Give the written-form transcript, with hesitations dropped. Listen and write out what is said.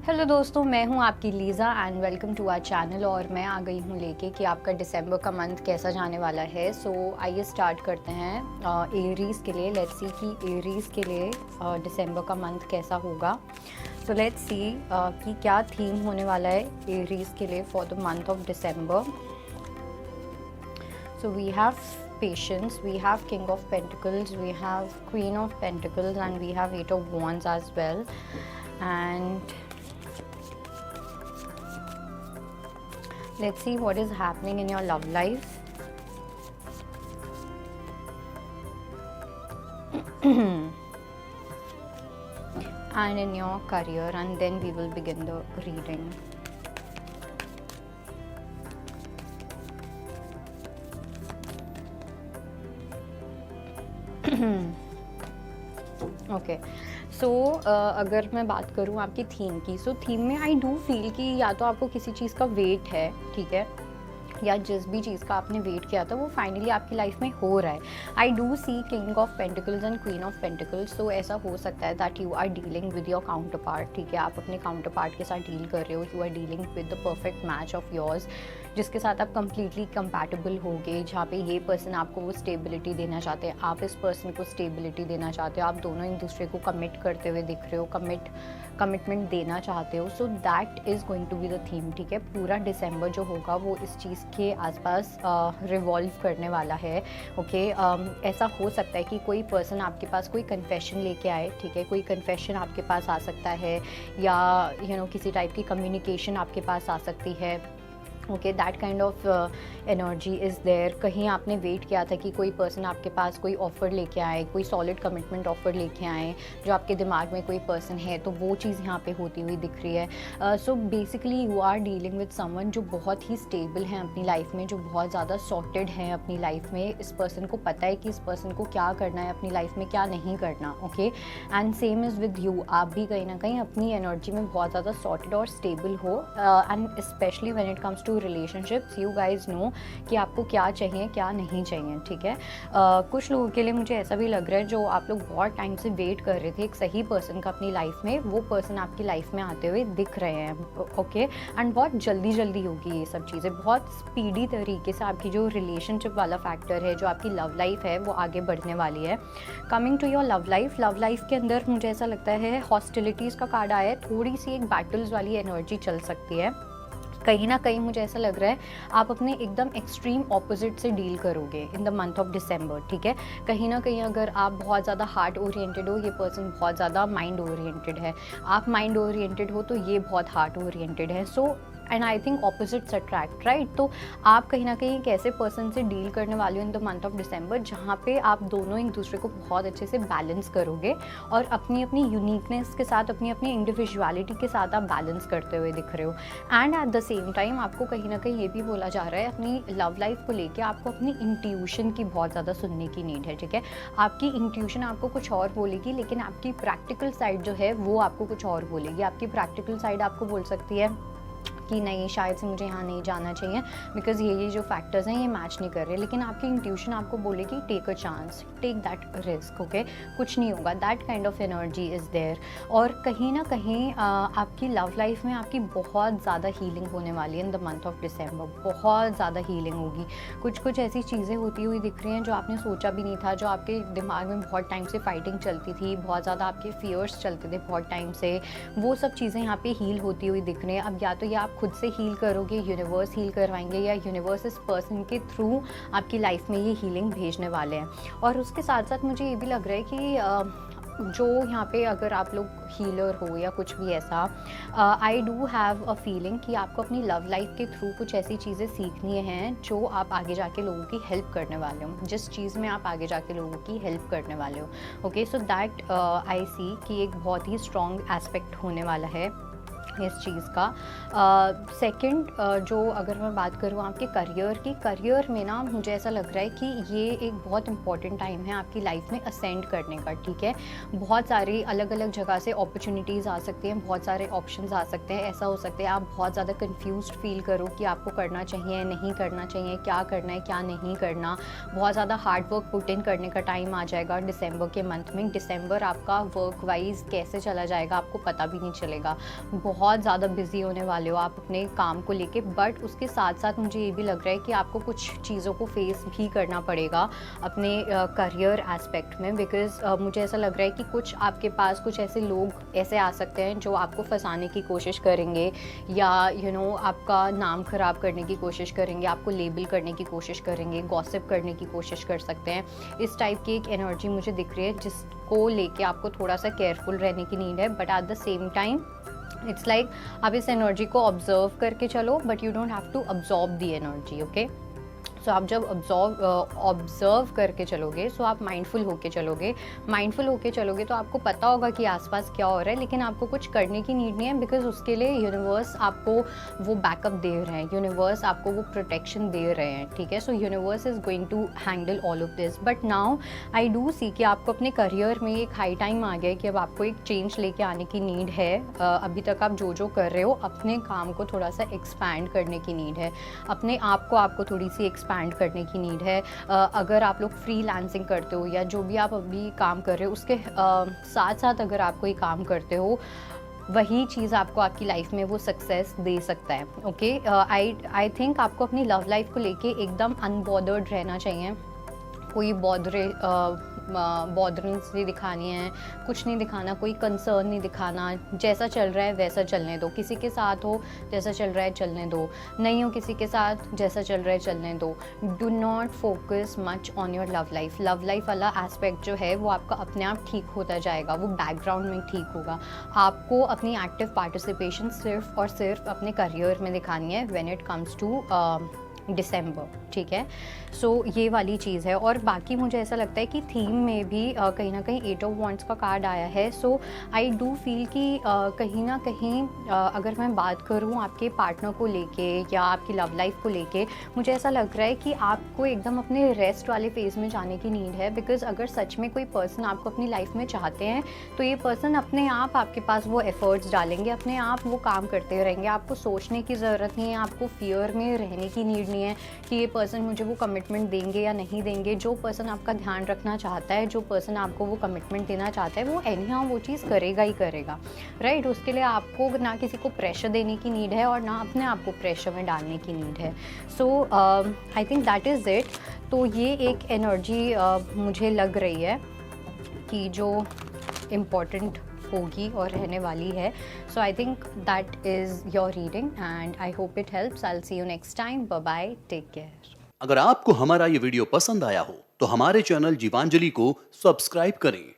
Hello दोस्तों, मैं हूं आपकी Lisa and welcome to our channel. और मैं आ गई हूं लेके कि आपका दिसंबर का मंथ कैसा जाने वाला है। सो आइए स्टार्ट करते हैं एरीज़ के लिए। लेट्स सी कि एरीज़ के लिए दिसंबर का मंथ कैसा होगा। सो लेट्स सी कि क्या थीम होने वाला है एरीज़ के लिए for the month of December. So we have patience, we have king of pentacles, we have queen of pentacles, and we have 8 of wands as well. And let's see what is happening in your love life. And in your career, and then we will begin the reading. Okay, so अगर मैं बात करूँ आपकी theme की, so theme में I do feel कि या तो आपको किसी चीज़ का वेट है, ठीक है, या जिस भी चीज़ का आपने वेट किया था वो फाइनली आपकी लाइफ में हो रहा है। I do see king of pentacles and queen of pentacles. तो ऐसा हो सकता है that you are dealing with your counterpart, ठीक है, आप अपने काउंटर पार्ट के साथ डील कर रहे हो। You are dealing with the perfect match of yours, जिसके साथ आप कंप्लीटली कंपैटिबल होगे, जहाँ पे ये पर्सन आपको वो स्टेबिलिटी देना चाहते हैं, आप इस पर्सन को स्टेबिलिटी देना चाहते हो, आप दोनों एक दूसरे को कमिट करते हुए दिख रहे हो, कमिटमेंट देना चाहते हो। So that is going to be the theme, ठीक है। पूरा दिसंबर जो होगा वो इस चीज़ के आसपास रिवॉल्व करने वाला है। ओके, ऐसा हो सकता है कि कोई पर्सन आपके पास कोई कन्फेशन लेके आए, ठीक है, कोई कन्फेशन आपके पास आ सकता है, या किसी टाइप की कम्युनिकेशन आपके पास आ सकती है। Okay, that kind of energy is there. कहीं आपने वेट किया था कि कोई पर्सन आपके पास कोई ऑफ़र लेके आए, कोई सॉलिड कमिटमेंट ऑफ़र लेके आए, जो आपके दिमाग में कोई पर्सन है, तो वो चीज़ यहाँ पे होती हुई दिख रही है। So basically you are dealing with someone जो बहुत ही स्टेबल हैं अपनी लाइफ में, जो बहुत ज़्यादा सॉर्टेड हैं अपनी लाइफ में। इस पर्सन को पता है कि इस पर्सन को क्या करना है अपनी लाइफ में, क्या नहीं करना। Okay, and same is with you. आप भी कहीं ना कहीं अपनी एनर्जी में बहुत ज़्यादा सॉर्टेड और स्टेबल हो, and specially when it comes to relationships, you guys know कि आपको क्या चाहिए क्या नहीं चाहिए, ठीक है। कुछ लोगों के लिए मुझे ऐसा भी लग रहा है, जो आप लोग बहुत टाइम से वेट कर रहे थे एक सही पर्सन का अपनी लाइफ में, वो पर्सन आपकी लाइफ में आते हुए दिख रहे हैं। ओके, एंड बहुत जल्दी होगी ये सब चीज़ें, बहुत स्पीडी तरीके से आपकी जो रिलेशनशिप वाला फैक्टर है, जो आपकी लव लाइफ है, वो आगे बढ़ने वाली है। Coming to your love life के अंदर मुझे ऐसा लगता है हॉस्टिलिटीज़ का कार्ड आया है, थोड़ी सी एक बैटल्स वाली एनर्जी चल सकती है। कहीं ना कहीं मुझे ऐसा लग रहा है आप अपने एकदम एक्सट्रीम ऑपोजिट से डील करोगे इन द मंथ ऑफ दिसंबर, ठीक है। कहीं ना कहीं अगर आप बहुत ज़्यादा हार्ट ओरिएंटेड हो, ये पर्सन बहुत ज़्यादा माइंड ओरिएंटेड है। आप माइंड ओरिएंटेड हो तो ये बहुत हार्ट ओरिएंटेड है। So and I think opposites attract, right. तो आप कहीं ना कहीं एक ऐसे पर्सन से डील करने वाले हो इन द मंथ ऑफ दिसंबर, जहाँ पे आप दोनों एक दूसरे को बहुत अच्छे से बैलेंस करोगे और अपनी अपनी यूनिकनेस के साथ, अपनी अपनी इंडिविजुअलिटी के साथ आप बैलेंस करते हुए दिख रहे हो। And eight the same time आपको कहीं ना कहीं ये भी बोला जा रहा है अपनी लव लाइफ को लेके आपको अपनी इंट्यूशन की बहुत ज़्यादा सुनने की नीड है, ठीक है। आपकी इंट्यूशन आपको कुछ और बोलेगी, लेकिन आपकी प्रैक्टिकल साइड जो है वो आपको कुछ और बोलेगी। आपकी प्रैक्टिकल साइड आपको बोल सकती है कि नहीं, शायद से मुझे यहाँ नहीं जाना चाहिए बिकॉज ये जो फैक्टर्स हैं ये मैच नहीं कर रहे, लेकिन आपकी इंट्यूशन आपको बोलेगी take a chance, take that risk, okay, कुछ नहीं होगा। That kind of energy is there. और कहीं ना कहीं आपकी लव लाइफ में आपकी बहुत ज़्यादा हीलिंग होने वाली है इन द मंथ ऑफ दिसंबर। बहुत ज़्यादा हीलिंग होगी। कुछ ऐसी चीज़ें होती हुई दिख रही हैं जो आपने सोचा भी नहीं था, जो आपके दिमाग में बहुत टाइम से फाइटिंग चलती थी, बहुत ज़्यादा आपके फियर्स चलते थे बहुत टाइम से, वो सब चीज़ें यहाँ पे हील होती हुई दिख रही हैं। अब या तो ये आप खुद से हील करोगे, यूनिवर्स हील करवाएंगे, या यूनिवर्स इस पर्सन के थ्रू आपकी लाइफ में ये हीलिंग भेजने वाले हैं। और उसके साथ साथ मुझे ये भी लग रहा है कि जो यहाँ पे अगर आप लोग हीलर हो या कुछ भी ऐसा, I do have a feeling कि आपको अपनी लव लाइफ के थ्रू कुछ ऐसी चीज़ें सीखनी हैं जो आप आगे जाके लोगों की हेल्प करने वाले हो, जिस चीज़ में आप आगे जाके लोगों की हेल्प करने वाले हो। ओके, सो दैट आई सी कि एक बहुत ही स्ट्रॉन्ग एस्पेक्ट होने वाला है इस चीज़ का। सेकंड, जो अगर मैं बात करूँ आपके करियर में ना, मुझे ऐसा लग रहा है कि ये एक बहुत इंपॉर्टेंट टाइम है आपकी लाइफ में असेंड करने का, ठीक है। बहुत सारी अलग अलग जगह से अपॉर्चुनिटीज़ आ सकती हैं, बहुत सारे ऑप्शंस आ सकते हैं। ऐसा हो सकता है आप बहुत ज़्यादा कंफ्यूज्ड फील करो कि आपको करना चाहिए नहीं करना चाहिए, क्या करना है क्या नहीं करना। बहुत ज़्यादा हार्ड वर्क पुट इन करने का टाइम आ जाएगा दिसंबर के मंथ में। दिसंबर आपका वर्क वाइज कैसे चला जाएगा आपको पता भी नहीं चलेगा। बहुत बहुत ज़्यादा बिजी होने वाले हो आप अपने काम को लेके, बट उसके साथ साथ मुझे ये भी लग रहा है कि आपको कुछ चीज़ों को फेस भी करना पड़ेगा अपने करियर एस्पेक्ट में, बिकॉज मुझे ऐसा लग रहा है कि कुछ आपके पास कुछ ऐसे लोग ऐसे आ सकते हैं जो आपको फंसाने की कोशिश करेंगे, या आपका नाम ख़राब करने की कोशिश करेंगे, आपको लेबल करने की कोशिश करेंगे, गॉसिप करने की कोशिश कर सकते हैं। इस टाइप की एक एनर्जी मुझे दिख रही है जिसको लेके आपको थोड़ा सा केयरफुल रहने की नीड है, but at the same time it's like आप इस एनर्जी को ऑब्जर्व करके चलो, but you don't have to absorb the energy, okay. So आप जब ऑब्जर्व करके चलोगे, सो आप माइंडफुल होके चलोगे तो आपको पता होगा कि आसपास क्या हो रहा है, लेकिन आपको कुछ करने की नीड नहीं है, बिकॉज उसके लिए यूनिवर्स आपको वो बैकअप दे रहे हैं, यूनिवर्स आपको वो प्रोटेक्शन दे रहे हैं, ठीक है। So universe is going to handle all of this, but now I do see कि आपको अपने करियर में एक हाई टाइम आ गया है कि अब आपको एक चेंज लेके आने की नीड है। अभी तक आप जो कर रहे हो, अपने काम को थोड़ा सा एक्सपैंड करने की नीड है, अपने आप को आपको थोड़ी सी एक्सपैंड करने की नीड है। अगर आप लोग फ्रीलांसिंग करते हो या जो भी आप अभी काम कर रहे हो उसके साथ साथ अगर आप कोई काम करते हो, वही चीज़ आपको आपकी लाइफ में वो सक्सेस दे सकता है, ओके। आई थिंक आपको अपनी लव लाइफ को लेके एकदम अनबॉदर्ड रहना चाहिए। कोई बॉदरेंस नहीं दिखानी है, कुछ नहीं दिखाना, कोई कंसर्न नहीं दिखाना, जैसा चल रहा है वैसा चलने दो। किसी के साथ हो जैसा चल रहा है चलने दो, नहीं हो किसी के साथ जैसा चल रहा है चलने दो। Do not focus much on your love life. Love life वाला एस्पेक्ट जो है वो आपका अपने आप ठीक होता जाएगा, वो बैकग्राउंड में ठीक होगा। आपको अपनी एक्टिव पार्टिसिपेशन सिर्फ और सिर्फ अपने करियर में दिखानी है व्हेन इट कम्स टू दिसंबर, ठीक है। सो ये वाली चीज़ है। और बाकी मुझे ऐसा लगता है कि थीम में भी कहीं ना कहीं 8 ऑफ वॉन्ड्स का कार्ड आया है। सो आई डू फील कि कहीं ना कहीं अगर मैं बात करूँ आपके पार्टनर को लेके या आपकी लव लाइफ को लेके, मुझे ऐसा लग रहा है कि आपको एकदम अपने रेस्ट वाले फेज़ में जाने की नीड है, बिकॉज अगर सच में कोई पर्सन आपको अपनी लाइफ में चाहते हैं तो ये पर्सन अपने आप आपके पास वो एफर्ट्स डालेंगे, अपने आप वो काम करते रहेंगे। आपको सोचने की ज़रूरत नहीं है, आपको फियर में रहने की नीड नहीं है कि ये पर्सन मुझे वो कमिटमेंट देंगे या नहीं देंगे। जो पर्सन आपका ध्यान रखना चाहता है, जो पर्सन आपको वो कमिटमेंट देना चाहता है, वो एनीहाउ वो चीज़ करेगा ही करेगा, राइट। उसके लिए आपको ना किसी को प्रेशर देने की नीड है और ना अपने आप को प्रेशर में डालने की नीड है। So I think that is it. तो ये एक एनर्जी मुझे लग रही है कि जो इम्पॉर्टेंट होगी और रहने वाली है। So I think that is your reading and I hope it helps. I will see you next time. Bye bye, take care. अगर आपको हमारा ये वीडियो पसंद आया हो तो हमारे चैनल जीवांजलि को सब्सक्राइब करें